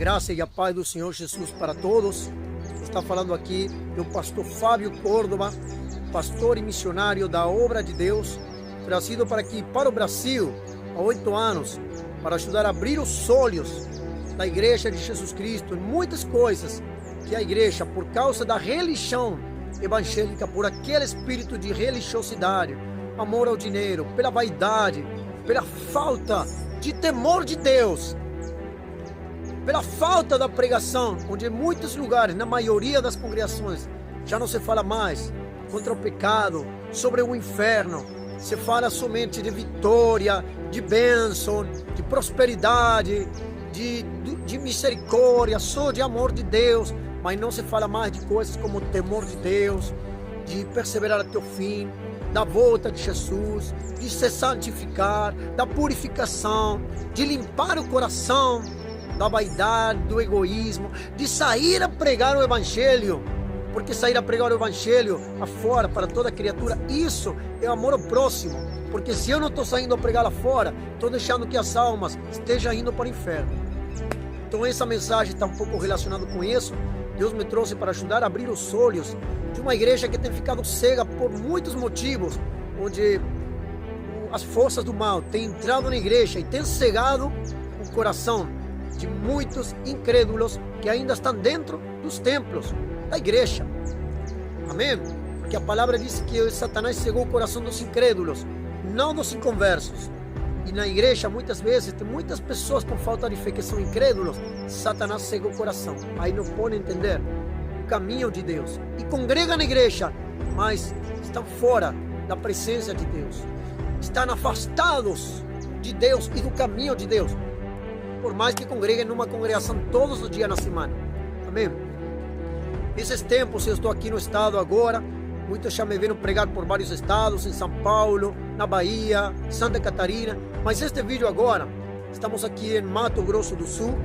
graça e a paz do Senhor Jesus para todos. Está falando aqui o pastor Fábio Córdoba, pastor e missionário da obra de Deus, trazido para aqui para o Brasil há 8 anos, para ajudar a abrir os olhos da igreja de Jesus Cristo em muitas coisas que a igreja, por causa da religião evangélica, por aquele espírito de religiosidade, amor ao dinheiro, pela vaidade, pela falta de temor de Deus, pela falta da pregação, onde em muitos lugares, na maioria das congregações, já não se fala mais contra o pecado, sobre o inferno. Se fala somente de vitória, de bênção, de prosperidade, de misericórdia, só de amor de Deus, mas não se fala mais de coisas como o temor de Deus, de perseverar até o fim, da volta de Jesus, de se santificar, da purificação, de limpar o coração da vaidade, do egoísmo, de sair a pregar o Evangelho, porque sair a pregar o Evangelho afora para toda criatura, isso é amor ao próximo, porque se eu não estou saindo a pregar lá fora, estou deixando que as almas estejam indo para o inferno. Então essa mensagem está um pouco relacionada com isso. Deus me trouxe para ajudar a abrir os olhos de uma igreja que tem ficado cega por muitos motivos, onde as forças do mal têm entrado na igreja e têm cegado o coração de muitos incrédulos que ainda estão dentro dos templos da igreja. Amém? Porque a palavra diz que Satanás cegou o coração dos incrédulos, não dos inconversos. E na igreja, muitas vezes, tem muitas pessoas com falta de fé que são incrédulos. Satanás cegou o coração. Aí não podem entender o caminho de Deus. E congregam na igreja, mas estão fora da presença de Deus. Estão afastados de Deus e do caminho de Deus. Por mais que congreguem numa congregação todos os dias na semana. Amém? Nesses tempos, eu estou aqui no estado agora. Muitos já me viram pregar por vários estados, em São Paulo, na Bahia, Santa Catarina. Mas este vídeo agora, estamos aqui em Mato Grosso do Sul.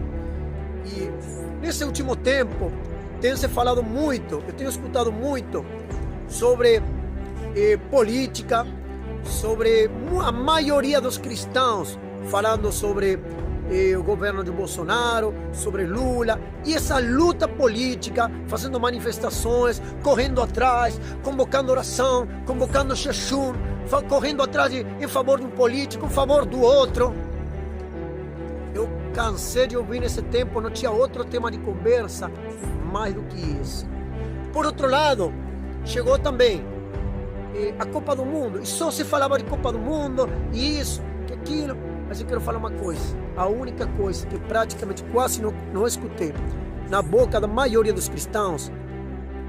E nesse último tempo, tem se falado muito, eu tenho escutado muito sobre política, sobre a maioria dos cristãos falando sobre o governo de Bolsonaro, sobre Lula, e essa luta política, fazendo manifestações, correndo atrás, convocando oração, convocando jejum, correndo atrás em favor de um político, em favor do outro. Eu cansei de ouvir nesse tempo, não tinha outro tema de conversa mais do que isso. Por outro lado, chegou também a Copa do Mundo, e só se falava de Copa do Mundo, e isso, que aquilo. Mas eu quero falar uma coisa, a única coisa que praticamente quase não escutei na boca da maioria dos cristãos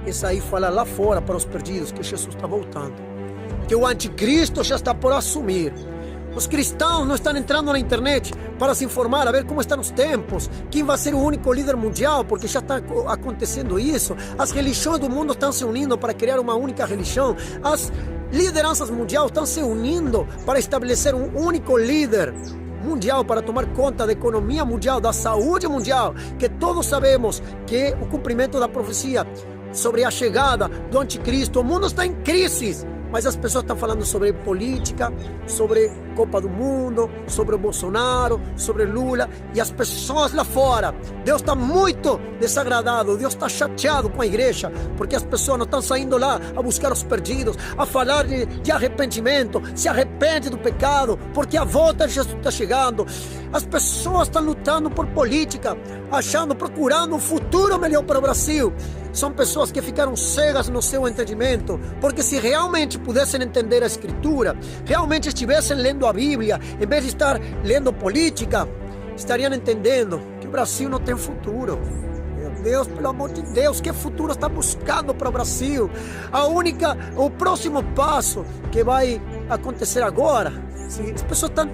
é sair falar lá fora para os perdidos que Jesus está voltando, que o anticristo já está por assumir. Os cristãos não estão entrando na internet para se informar, a ver como estão os tempos, quem vai ser o único líder mundial, porque já está acontecendo isso. As religiões do mundo estão se unindo para criar uma única religião. As lideranças mundiais estão se unindo para estabelecer um único líder mundial para tomar conta da economia mundial, da saúde mundial, que todos sabemos que é o cumprimento da profecia sobre a chegada do anticristo. O mundo está em crise, mas as pessoas estão falando sobre política, sobre Copa do Mundo, sobre o Bolsonaro, sobre Lula, e as pessoas lá fora, Deus está muito desagradado, Deus está chateado com a igreja, porque as pessoas não estão saindo lá a buscar os perdidos, a falar de arrependimento, se arrepende do pecado, porque a volta de Jesus está chegando. As pessoas estão lutando por política, procurando um futuro melhor para o Brasil. São pessoas que ficaram cegas no seu entendimento, porque se realmente pudessem entender a Escritura, realmente estivessem lendo a Bíblia, em vez de estar lendo política, estariam entendendo que o Brasil não tem futuro. Meu Deus, pelo amor de Deus, que futuro está buscando para o Brasil? O próximo passo que vai acontecer agora, as pessoas estão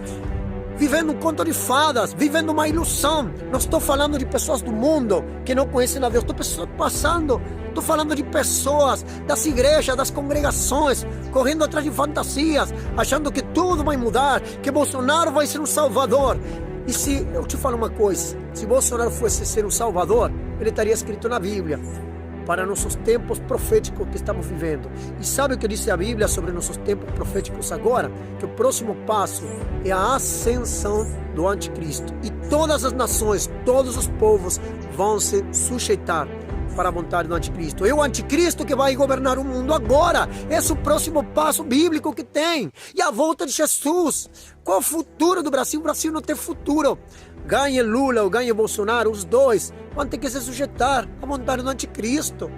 vivendo um conto de fadas, vivendo uma ilusão. Não estou falando de pessoas do mundo que não conhecem a Deus, estou falando de pessoas das igrejas, das congregações, correndo atrás de fantasias, achando que tudo vai mudar, que Bolsonaro vai ser um salvador. E se eu te falo uma coisa, se Bolsonaro fosse ser um salvador, ele estaria escrito na Bíblia. para nossos tempos proféticos que estamos vivendo. E sabe o que diz a Bíblia sobre nossos tempos proféticos agora? Que o próximo passo é a ascensão do anticristo. E todas as nações, todos os povos vão se sujeitar para a vontade do anticristo. É o anticristo que vai governar o mundo agora. Esse é o próximo passo bíblico que tem. E a volta de Jesus. Qual é o futuro do Brasil? O Brasil não tem futuro. Ganhe Lula ou ganhe Bolsonaro, os dois vão ter que se sujeitar à vontade do anticristo.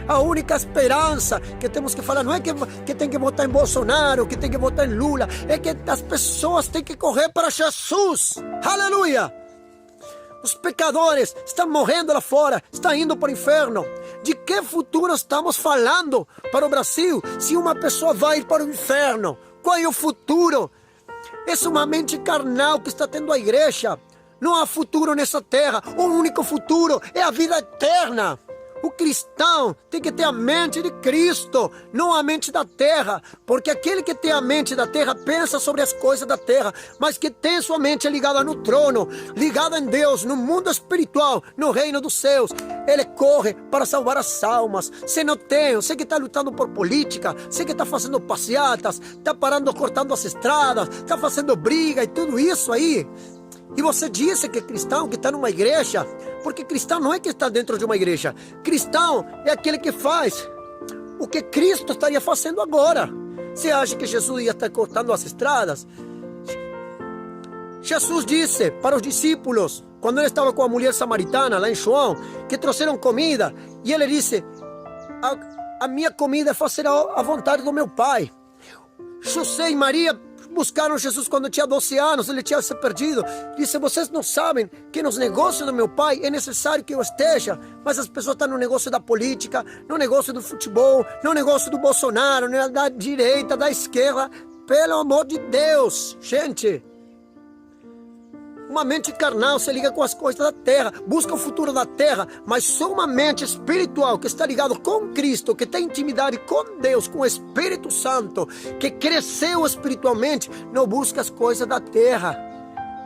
A única esperança que temos que falar não é que tem que votar em Bolsonaro, que tem que votar em Lula, é que as pessoas têm que correr para Jesus. Aleluia! Os pecadores estão morrendo lá fora, estão indo para o inferno. De que futuro estamos falando para o Brasil se uma pessoa vai ir para o inferno? Qual é o futuro? Essa é uma mente carnal que está tendo a igreja. Não há futuro nessa terra. O único futuro é a vida eterna. O cristão tem que ter a mente de Cristo, não a mente da terra, porque aquele que tem a mente da terra pensa sobre as coisas da terra, mas que tem sua mente ligada no trono, ligada em Deus, no mundo espiritual, no reino dos céus, ele corre para salvar as almas. Você não tem, você que está lutando por política, você que está fazendo passeatas, está parando, cortando as estradas, está fazendo briga e tudo isso aí. E você disse que é cristão, que está numa igreja, porque cristão não é que está dentro de uma igreja. Cristão é aquele que faz o que Cristo estaria fazendo agora. Você acha que Jesus ia estar cortando as estradas? Jesus disse para os discípulos, quando ele estava com a mulher samaritana lá em João, que trouxeram comida, e ele disse, a minha comida é fazer a vontade do meu Pai. José e Maria buscaram Jesus quando tinha 12 anos, ele tinha se perdido. Disse, vocês não sabem que nos negócios do meu pai é necessário que eu esteja, mas as pessoas estão no negócio da política, no negócio do futebol, no negócio do Bolsonaro, da direita, da esquerda. Pelo amor de Deus, gente. Uma mente carnal se liga com as coisas da terra, busca o futuro da terra, mas só uma mente espiritual que está ligada com Cristo, que tem intimidade com Deus, com o Espírito Santo, que cresceu espiritualmente, não busca as coisas da terra.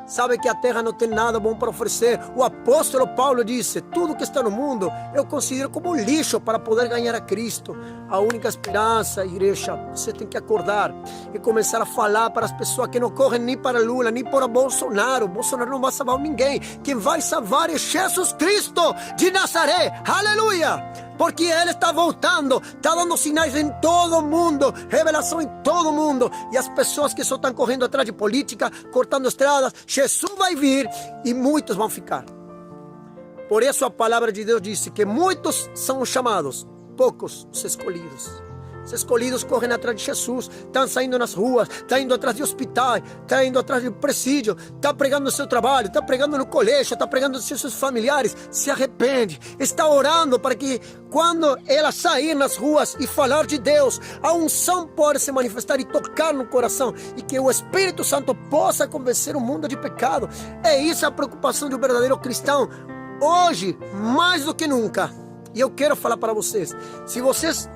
Sabe que a terra não tem nada bom para oferecer. O apóstolo Paulo disse, tudo que está no mundo eu considero como lixo para poder ganhar a Cristo. A única esperança, igreja, você tem que acordar e começar a falar para as pessoas que não correm nem para Lula, nem para Bolsonaro. Bolsonaro não vai salvar ninguém. Quem vai salvar é Jesus Cristo de Nazaré. Aleluia! Porque Ele está voltando, está dando sinais em todo o mundo, revelação em todo o mundo. E as pessoas que só estão correndo atrás de política, cortando estradas, Jesus vai vir e muitos vão ficar. Por isso a palavra de Deus disse que muitos são os chamados, poucos os escolhidos. Os escolhidos correm atrás de Jesus, estão saindo nas ruas, estão indo atrás de hospitais, estão indo atrás de presídio, estão pregando no seu trabalho, estão pregando no colégio, estão pregando nos seus familiares. Se arrepende, está orando para que quando ela sair nas ruas e falar de Deus, a unção pode se manifestar e tocar no coração, e que o Espírito Santo possa convencer o mundo de pecado. É isso a preocupação do verdadeiro cristão, hoje mais do que nunca. E eu quero falar para vocês, se vocês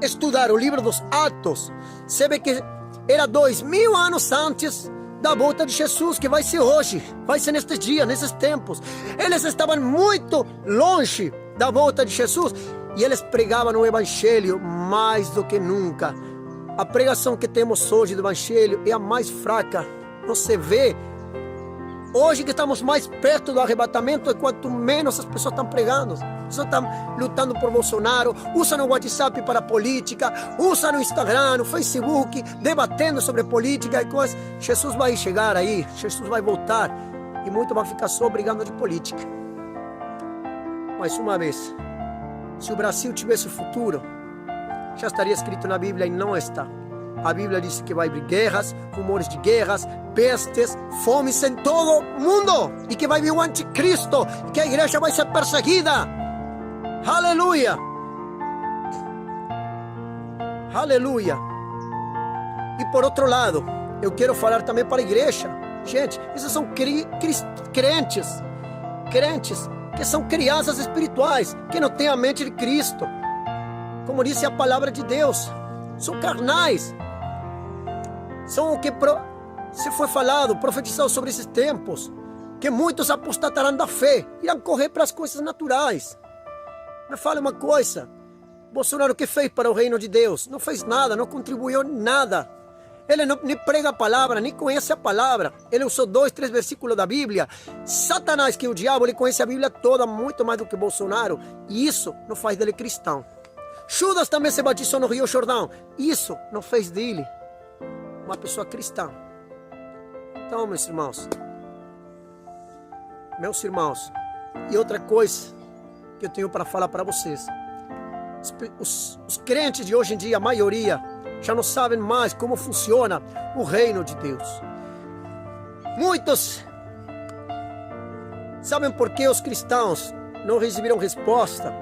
estudar o livro dos Atos, você vê que era 2000 anos antes da volta de Jesus, que vai ser hoje, vai ser nestes dias, nesses tempos. Eles estavam muito longe da volta de Jesus e eles pregavam o Evangelho mais do que nunca. A pregação que temos hoje do Evangelho é a mais fraca. Você vê hoje que estamos mais perto do arrebatamento, quanto menos as pessoas estão pregando. As pessoas estão lutando por Bolsonaro, usam o WhatsApp para política, usam o Instagram, o Facebook, debatendo sobre política e coisas. Jesus vai chegar aí, Jesus vai voltar e muitos vão ficar só brigando de política. Mais uma vez, se o Brasil tivesse futuro, já estaria escrito na Bíblia e não está. A Bíblia diz que vai haver guerras, rumores de guerras, pestes, fomes em todo o mundo. E que vai vir o anticristo, e que a igreja vai ser perseguida. Aleluia! Aleluia! E por outro lado, eu quero falar também para a igreja. Gente, esses são crentes que são crianças espirituais, que não têm a mente de Cristo. Como disse a palavra de Deus, são carnais. São o que se foi falado, profetizado sobre esses tempos, que muitos apostatarão da fé, irão correr para as coisas naturais. Me fale uma coisa. Bolsonaro, o que fez para o reino de Deus? Não fez nada, não contribuiu nada. Ele não, nem prega a palavra, nem conhece a palavra. Ele usou 2, 3 versículos da Bíblia. Satanás, que é o diabo, ele conhece a Bíblia toda, muito mais do que Bolsonaro. E isso não faz dele cristão. Judas também se batizou no Rio Jordão. Isso não fez dele uma pessoa cristã. Então, meus irmãos, e outra coisa que eu tenho para falar para vocês. Os crentes de hoje em dia, a maioria, já não sabem mais como funciona o reino de Deus. Muitos sabem por que os cristãos não receberam resposta.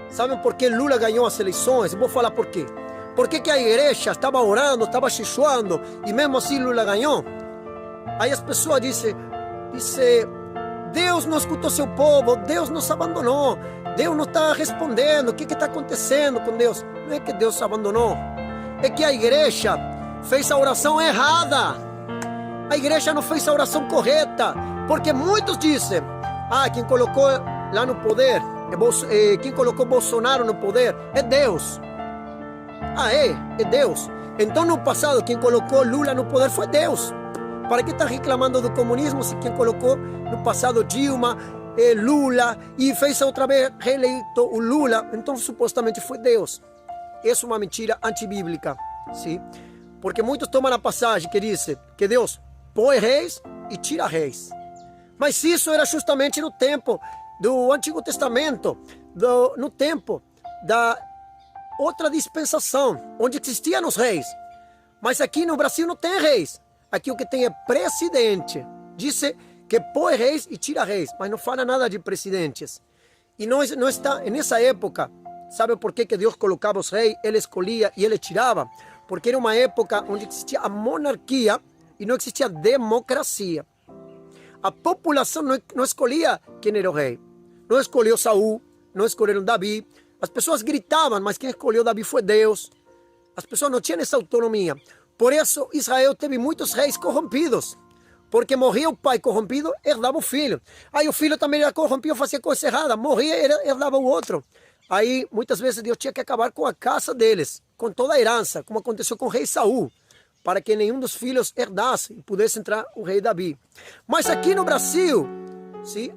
Sabem por que Lula ganhou as eleições? Eu vou falar por quê. Por que a igreja estava orando, estava jejuando e mesmo assim Lula ganhou? Aí as pessoas dizem, Deus não escutou seu povo, Deus nos abandonou, Deus não está respondendo, o que está acontecendo com Deus? Não é que Deus abandonou, é que a igreja fez a oração errada. A igreja não fez a oração correta, porque muitos dizem, quem colocou lá no poder, quem colocou Bolsonaro no poder é Deus. É Deus. Então no passado quem colocou Lula no poder foi Deus. Para que está reclamando do comunismo se quem colocou no passado Dilma, Lula e fez outra vez reeleito o Lula? Então supostamente foi Deus. Isso é uma mentira antibíblica, sim? Porque muitos tomam a passagem que diz que Deus põe reis e tira reis. Mas isso era justamente no tempo do Antigo Testamento, no tempo da outra dispensação, onde existiam os reis. Mas aqui no Brasil não tem reis. Aqui o que tem é presidente. Diz que põe reis e tira reis, mas não fala nada de presidentes. E não está nessa época. Sabe por que Deus colocava os reis? Ele escolhia e ele tirava. Porque era uma época onde existia a monarquia e não existia democracia. A população não escolhia quem era o rei. Não escolheu Saul, não escolheram Davi. As pessoas gritavam, mas quem escolheu Davi foi Deus. As pessoas não tinham essa autonomia. Por isso, Israel teve muitos reis corrompidos. Porque morria o pai corrompido, herdava o filho. Aí o filho também era corrompido, fazia coisa errada. Morria, herdava o outro. Aí, muitas vezes, Deus tinha que acabar com a casa deles, com toda a herança, como aconteceu com o rei Saul, para que nenhum dos filhos herdasse e pudesse entrar o rei Davi. Mas aqui no Brasil, sim,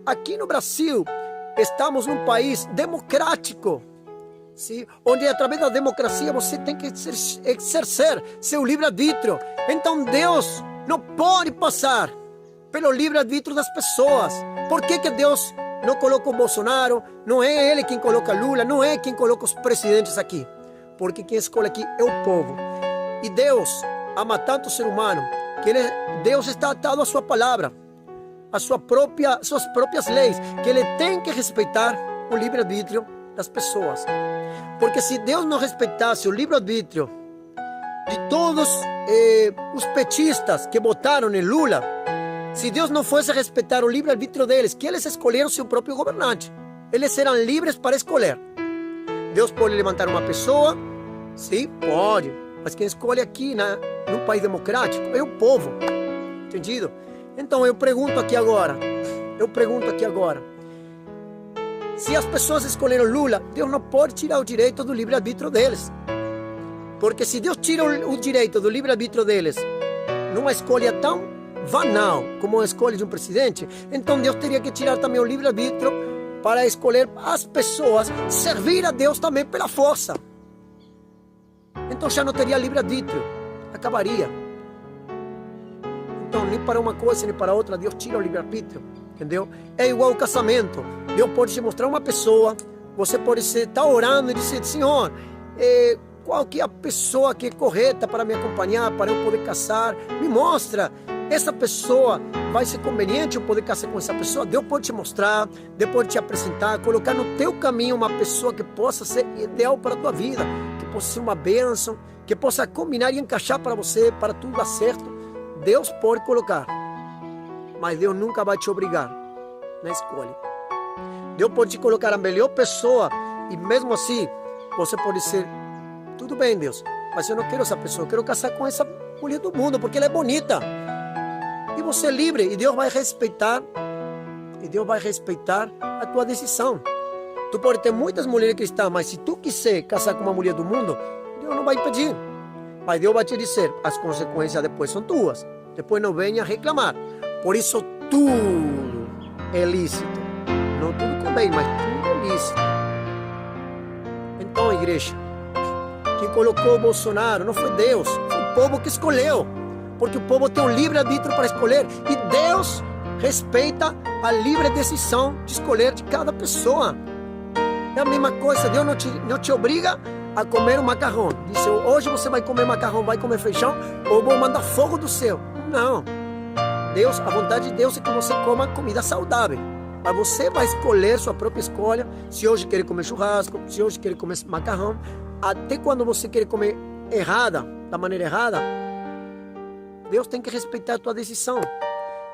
estamos num país democrático. Sim, onde através da democracia você tem que exercer seu livre-arbítrio. Então Deus não pode passar pelo livre-arbítrio das pessoas. Por que Deus não coloca o Bolsonaro? Não é ele quem coloca Lula, não é quem coloca os presidentes aqui. Porque quem escolhe aqui é o povo. E Deus ama tanto o ser humano que Deus está atado à sua palavra, às suas próprias leis, que ele tem que respeitar o livre-arbítrio das pessoas. Porque se Deus não respeitasse o livre-arbítrio de todos os petistas que votaram em Lula, se Deus não fosse respeitar o livre-arbítrio deles, que eles escolheram seu próprio governante, eles serão livres para escolher. Deus pode levantar uma pessoa, sim, pode, mas quem escolhe aqui num país democrático é o povo, entendido? Então eu pergunto aqui agora, se as pessoas escolheram Lula, Deus não pode tirar o direito do livre-arbítrio deles. Porque se Deus tira o direito do livre-arbítrio deles numa escolha tão banal como a escolha de um presidente, então Deus teria que tirar também o livre-arbítrio para escolher as pessoas, servir a Deus também pela força. Então já não teria livre-arbítrio, acabaria. Então nem para uma coisa nem para outra Deus tira o livre-arbítrio, entendeu? É igual ao casamento. Deus pode te mostrar uma pessoa, você pode estar orando e dizer, Senhor, qual que é a pessoa que é correta para me acompanhar, para eu poder casar? Me mostra, essa pessoa vai ser conveniente eu poder casar com essa pessoa? Deus pode te mostrar, Deus pode te apresentar, colocar no teu caminho uma pessoa que possa ser ideal para a tua vida, que possa ser uma bênção, que possa combinar e encaixar para você, para tudo dar certo. Deus pode colocar, mas Deus nunca vai te obrigar na escolha. Deus pode te colocar a melhor pessoa e mesmo assim você pode ser, tudo bem Deus, mas eu não quero essa pessoa, eu quero casar com essa mulher do mundo porque ela é bonita. E você é livre e Deus vai respeitar a tua decisão. Tu pode ter muitas mulheres cristãs, mas se tu quiser casar com uma mulher do mundo, Deus não vai impedir. Mas Deus vai te dizer, as consequências depois são tuas. Depois não venha reclamar. Por isso tudo é lícito. Não tudo convém, mas tudo é lícito. Então, igreja, quem colocou o Bolsonaro não foi Deus, foi o povo que escolheu. Porque o povo tem um livre-arbítrio para escolher. E Deus respeita a livre decisão de escolher de cada pessoa. É a mesma coisa, Deus não te obriga a comer um macarrão. Diz, hoje você vai comer macarrão, vai comer feijão, ou vou mandar fogo do céu. Não. Deus, a vontade de Deus é que você coma comida saudável. Mas você vai escolher sua própria escolha. Se hoje quer comer churrasco, se hoje quer comer macarrão. Até quando você quer comer errada, da maneira errada, Deus tem que respeitar a tua decisão.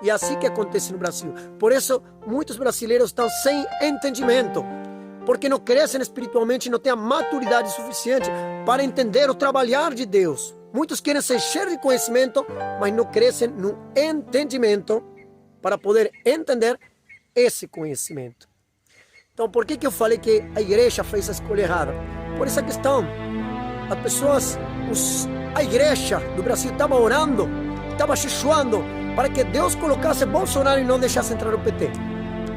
E é assim que acontece no Brasil. Por isso, muitos brasileiros estão sem entendimento. Porque não crescem espiritualmente e não têm a maturidade suficiente para entender o trabalhar de Deus. Muitos querem ser cheios de conhecimento, mas não crescem no entendimento para poder entender esse conhecimento. Então, por que eu falei que a igreja fez a escolha errada? Por essa questão. As pessoas, a igreja do Brasil estava orando, estava jejuando para que Deus colocasse Bolsonaro e não deixasse entrar o PT.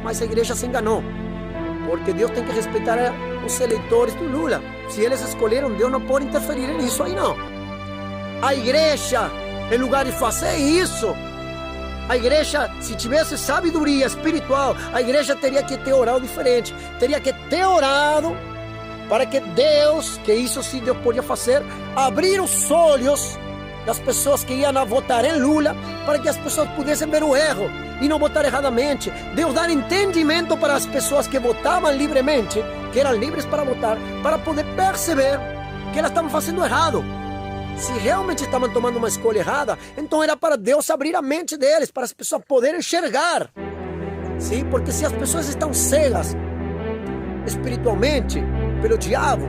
Mas a igreja se enganou. Porque Deus tem que respeitar os eleitores do Lula. Se eles escolheram, Deus não pode interferir nisso aí não. A igreja, em lugar de fazer isso, a igreja, se tivesse sabedoria espiritual, a igreja teria que ter orado diferente. Teria que ter orado para que Deus, que isso sim Deus podia fazer, abrir os olhos das pessoas que iam votar em Lula, para que as pessoas pudessem ver o erro e não votar erradamente. Deus dar entendimento para as pessoas que votavam livremente, que eram livres para votar, para poder perceber que elas estavam fazendo errado. Se realmente estavam tomando uma escolha errada, então era para Deus abrir a mente deles, para as pessoas poderem enxergar. Sim, porque se as pessoas estão cegas espiritualmente pelo diabo,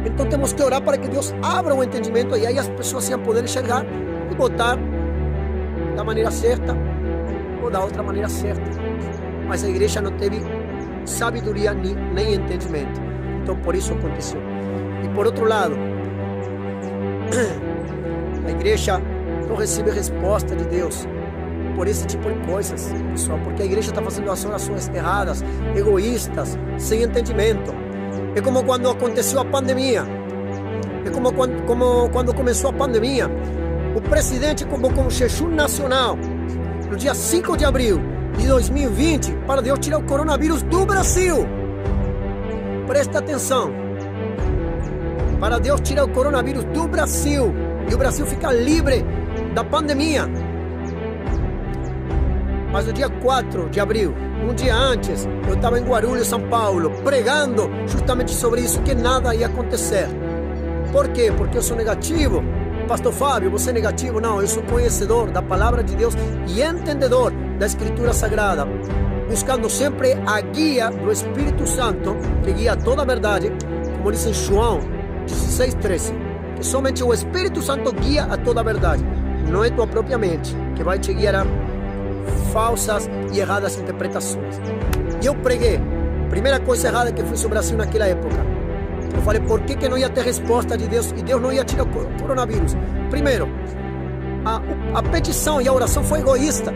então temos que orar para que Deus abra o entendimento e aí as pessoas iam poder enxergar e votar da maneira certa ou da outra maneira certa. Mas a igreja não teve sabedoria nem entendimento. Então por isso aconteceu. E por outro lado, a igreja não recebe resposta de Deus por esse tipo de coisas, pessoal, porque a igreja está fazendo as orações erradas, egoístas, sem entendimento. É como quando aconteceu a pandemia. É como quando começou a pandemia. O presidente convocou um jejum nacional no dia 5 de abril de 2020 para Deus tirar o coronavírus do Brasil. Presta atenção. Para Deus tirar o coronavírus do Brasil e o Brasil ficar livre da pandemia. Mas no dia 4 de abril, um dia antes, eu estava em Guarulhos, São Paulo, pregando justamente sobre isso, que nada ia acontecer. Por quê? Porque eu sou negativo. Pastor Fábio, você é negativo? Não, eu sou conhecedor da palavra de Deus e entendedor da Escritura Sagrada, buscando sempre a guia do Espírito Santo, que guia toda a verdade, como diz em João 16:13, que somente o Espírito Santo guia a toda a verdade, não é tua própria mente, que vai te guiar a falsas e erradas interpretações. E eu preguei, primeira coisa errada que fiz sobre o Brasil naquela época, eu falei, por que não ia ter resposta de Deus e Deus não ia tirar o coronavírus? Primeiro, a petição e a oração foi egoísta,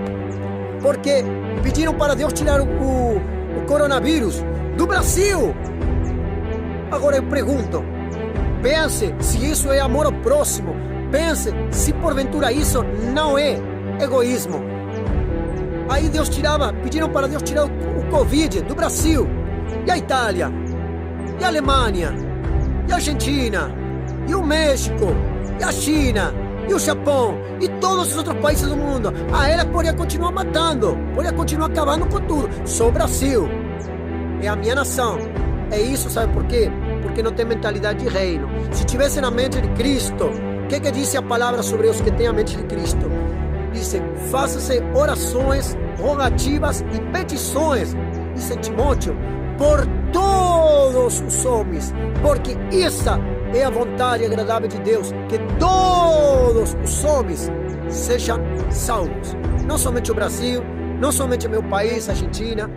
porque pediram para Deus tirar o coronavírus do Brasil. Agora eu pergunto, pense se isso é amor ao próximo, pense se porventura isso não é egoísmo. Aí Deus pediram para Deus tirar o Covid do Brasil, e a Itália, e a Alemanha, e a Argentina, e o México, e a China, e o Japão, e todos os outros países do mundo. A ela poderia continuar matando, poderia continuar acabando com tudo. Só o Brasil é a minha nação. É isso, sabe por quê? Porque não tem mentalidade de reino. Se tivesse na mente de Cristo, o que disse a palavra sobre os que têm a mente de Cristo? Diz, faça-se orações, rogativas e petições, diz Timóteo, por todos os homens, porque essa é a vontade agradável de Deus, que todos os homens sejam salvos. Não somente o Brasil, não somente o meu país, a Argentina.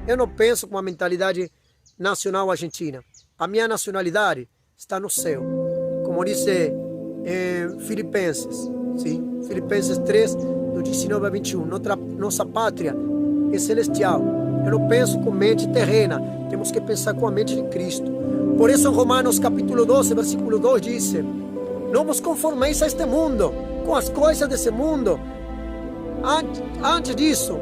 Eu não penso com uma mentalidade nacional argentina. A minha nacionalidade está no céu. Como diz em Filipenses, sim? Filipenses 3, do 19 a 21. Nossa pátria é celestial. Eu não penso com mente terrena. Temos que pensar com a mente de Cristo. Por isso, em Romanos capítulo 12, versículo 2, diz: não vos conformeis a este mundo, com as coisas desse mundo. Antes disso,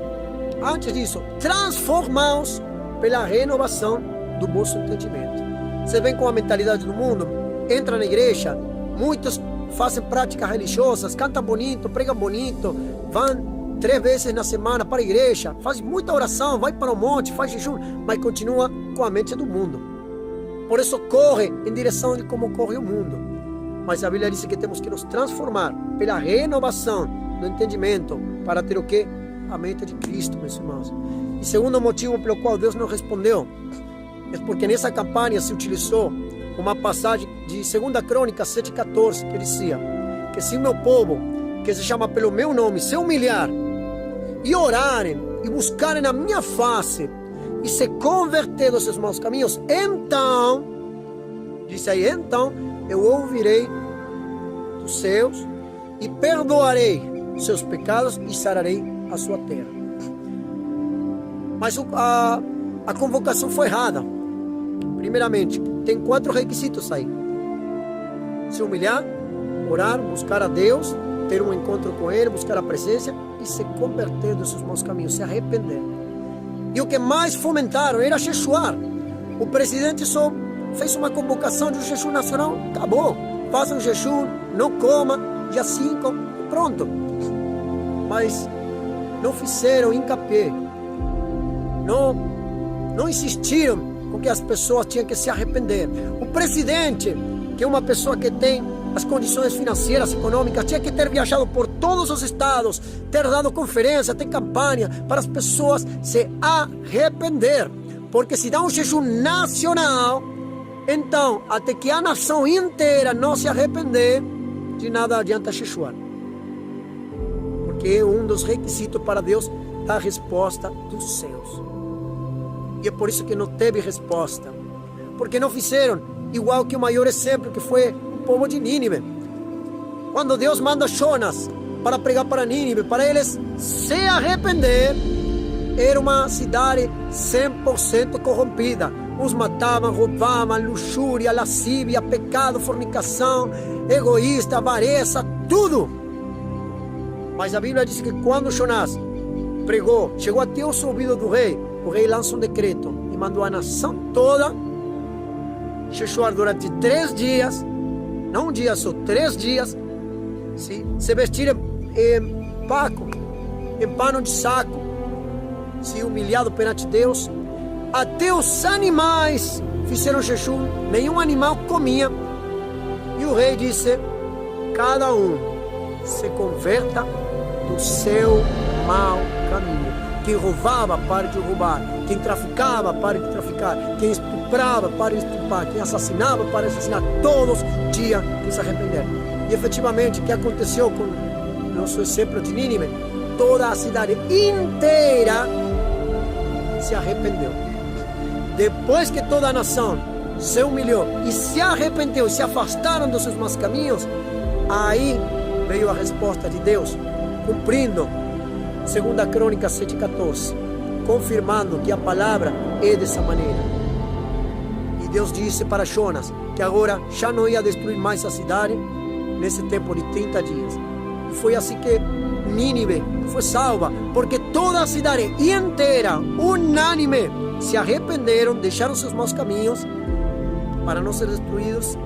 transformaos pela renovação do vosso entendimento. Você vem com a mentalidade do mundo, entra na igreja, muitos fazem práticas religiosas, cantam bonito, pregam bonito, vão 3 vezes na semana para a igreja, faz muita oração, vai para o monte, faz jejum, mas continua com a mente do mundo. Por isso corre em direção de como corre o mundo. Mas a Bíblia diz que temos que nos transformar pela renovação do entendimento para ter o quê? A mente de Cristo, meus irmãos. E segundo motivo pelo qual Deus não respondeu é porque nessa campanha se utilizou uma passagem de 2 Crônicas 7,14, que dizia que se meu povo, que se chama pelo meu nome, se humilhar e orarem e buscarem a minha face e se converter dos seus maus caminhos, então, diz aí, então eu ouvirei dos céus e perdoarei seus pecados e sararei a sua terra. Mas a convocação foi errada. Primeiramente, tem 4 requisitos aí: se humilhar, orar, buscar a Deus, ter um encontro com Ele, buscar a presença e se converter dos seus maus caminhos, se arrepender. E o que mais fomentaram era jejuar. O presidente só fez uma convocação de um jejum nacional, acabou. Faça um jejum, não coma, dia 5 e pronto. Mas não fizeram encape, não insistiram com que as pessoas tinham que se arrepender. O presidente, que é uma pessoa que tem as condições financeiras, econômicas, tinha que ter viajado por todos os estados, ter dado conferência, ter campanha para as pessoas se arrepender. Porque se dá um jejum nacional, então, até que a nação inteira não se arrepender, de nada adianta jejuar. Porque é um dos requisitos para Deus dar resposta dos céus. E é por isso que não teve resposta. Porque não fizeram igual que o maior exemplo, que foi o povo de Nínive. Quando Deus manda Jonas para pregar para Nínive, para eles se arrepender, era uma cidade 100% corrompida. Os matavam, roubavam, luxúria, lascívia, pecado, fornicação, egoísta, avareza, tudo. Mas a Bíblia diz que quando Jonas pregou, chegou até os ouvidos do rei, o rei lança um decreto e mandou a nação toda jejuar durante 3 dias, não um dia só, 3 dias, se vestir em pano de saco, se humilhado perante Deus. Até os animais fizeram jejum, nenhum animal comia. E o rei disse: cada um se converta do seu mau caminho. Quem roubava, pare de roubar. Quem traficava, pare de traficar. Quem estuprava, pare de estuprar. Quem assassinava, pare de assassinar. Todos tinham que se arrepender. E efetivamente, o que aconteceu com o nosso exemplo de Nínive? Toda a cidade inteira se arrependeu. Depois que toda a nação se humilhou e se arrependeu, se afastaram dos seus maus caminhos, aí veio a resposta de Deus, cumprindo 2 Crônicas 7,14, confirmando que a palavra é dessa maneira. E Deus disse para Jonas que agora já não ia destruir mais a cidade nesse tempo de 30 dias. E foi assim que Nínive foi salva, porque toda a cidade inteira, unânime, se arrependeram, deixaram seus maus caminhos para não ser destruídos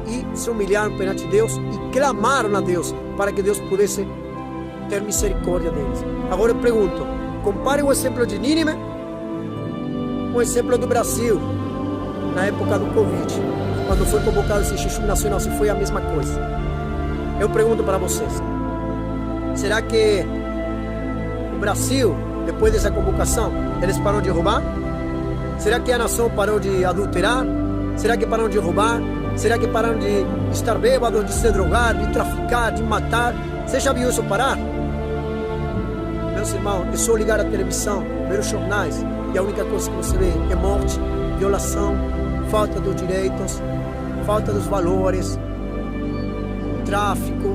e se humilharam perante Deus e clamaram a Deus para que Deus pudesse ter misericórdia deles. Agora eu pergunto, compare o exemplo de Nínive com o exemplo do Brasil na época do Covid, quando foi convocado esse jejum nacional, se foi a mesma coisa. Eu pergunto para vocês, será que o Brasil, depois dessa convocação, eles pararam de roubar? Será que a nação parou de adulterar? Será que pararam de roubar? Será que pararam de estar bêbados, de se drogar, de traficar, de matar? Você já viu isso parar? Meus irmãos, é só ligar a televisão, ver os jornais, e a única coisa que você vê é morte, violação, falta dos direitos, falta dos valores, tráfico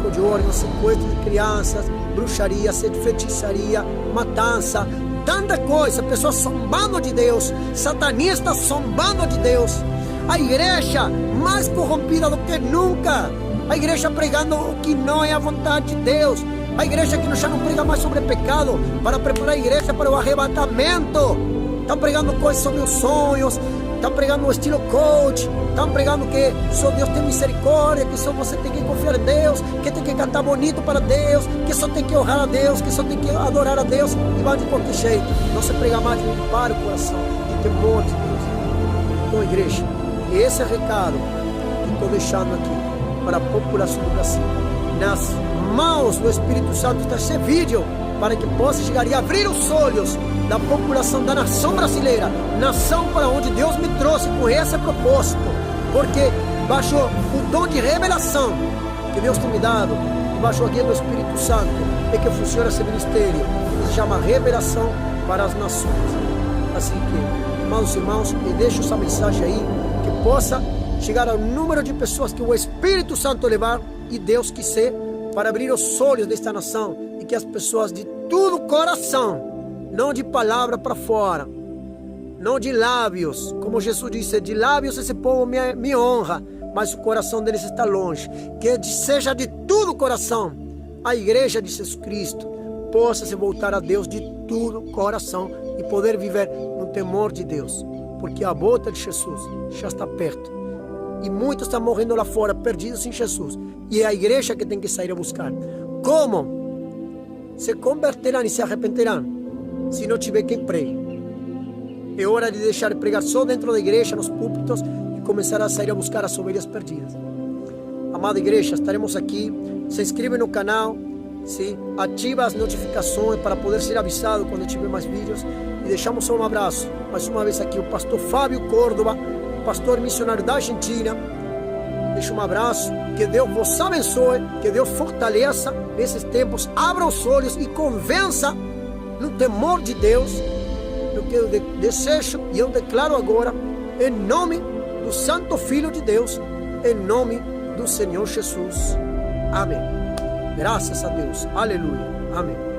de órgãos, sequestro de crianças, bruxaria, feitiçaria, matança, tanta coisa, pessoas zombando de Deus, satanistas zombando de Deus, a igreja mais corrompida do que nunca, a igreja pregando o que não é a vontade de Deus, a igreja que já não prega mais sobre pecado, para preparar a igreja para o arrebatamento. Estão pregando coisas sobre os sonhos, estão pregando o estilo coach, estão pregando que só Deus tem misericórdia, que só você tem que confiar em Deus, que tem que cantar bonito para Deus, que só tem que honrar a Deus, que só tem que adorar a Deus, e vai de qualquer jeito. Não se prega mais de limpar o coração, de temor de Deus. Então, igreja, esse é o recado que estou deixando aqui para a população do Brasil. Nas mãos do Espírito Santo está esse vídeo, para que possa chegar e abrir os olhos da população da nação brasileira, nação para onde Deus me trouxe com esse propósito, porque baixo o dom de revelação que Deus tem me dado, baixo a guia do Espírito Santo, é que funciona esse ministério, que se chama revelação para as nações. Assim que, amados irmãos, me deixo essa mensagem aí, que possa chegar ao número de pessoas que o Espírito Santo levar e Deus quiser, para abrir os olhos desta nação, e que as pessoas de todo coração, não de palavra para fora, não de lábios, como Jesus disse, de lábios esse povo me honra, mas o coração deles está longe, que seja de todo coração, a igreja de Jesus Cristo possa se voltar a Deus de todo coração e poder viver no temor de Deus, porque a volta de Jesus já está perto. E muitos estão morrendo lá fora, perdidos sem Jesus. E é a igreja que tem que sair a buscar. Como? Se converterão e se arrependerão se não tiver quem pregue. É hora de deixar de pregar só dentro da igreja, nos púlpitos, e começar a sair a buscar as ovelhas perdidas. Amada igreja, estaremos aqui. Se inscreve no canal, sim? Ativa as notificações para poder ser avisado quando tiver mais vídeos. E deixamos só um abraço. Mais uma vez aqui o pastor Fábio Córdoba, pastor missionário da Argentina. Deixo um abraço, que Deus vos abençoe, que Deus fortaleça nesses tempos, abra os olhos e convença no temor de Deus, no que eu desejo e eu declaro agora, em nome do Santo Filho de Deus, em nome do Senhor Jesus. Amém. Graças a Deus. Aleluia. Amém.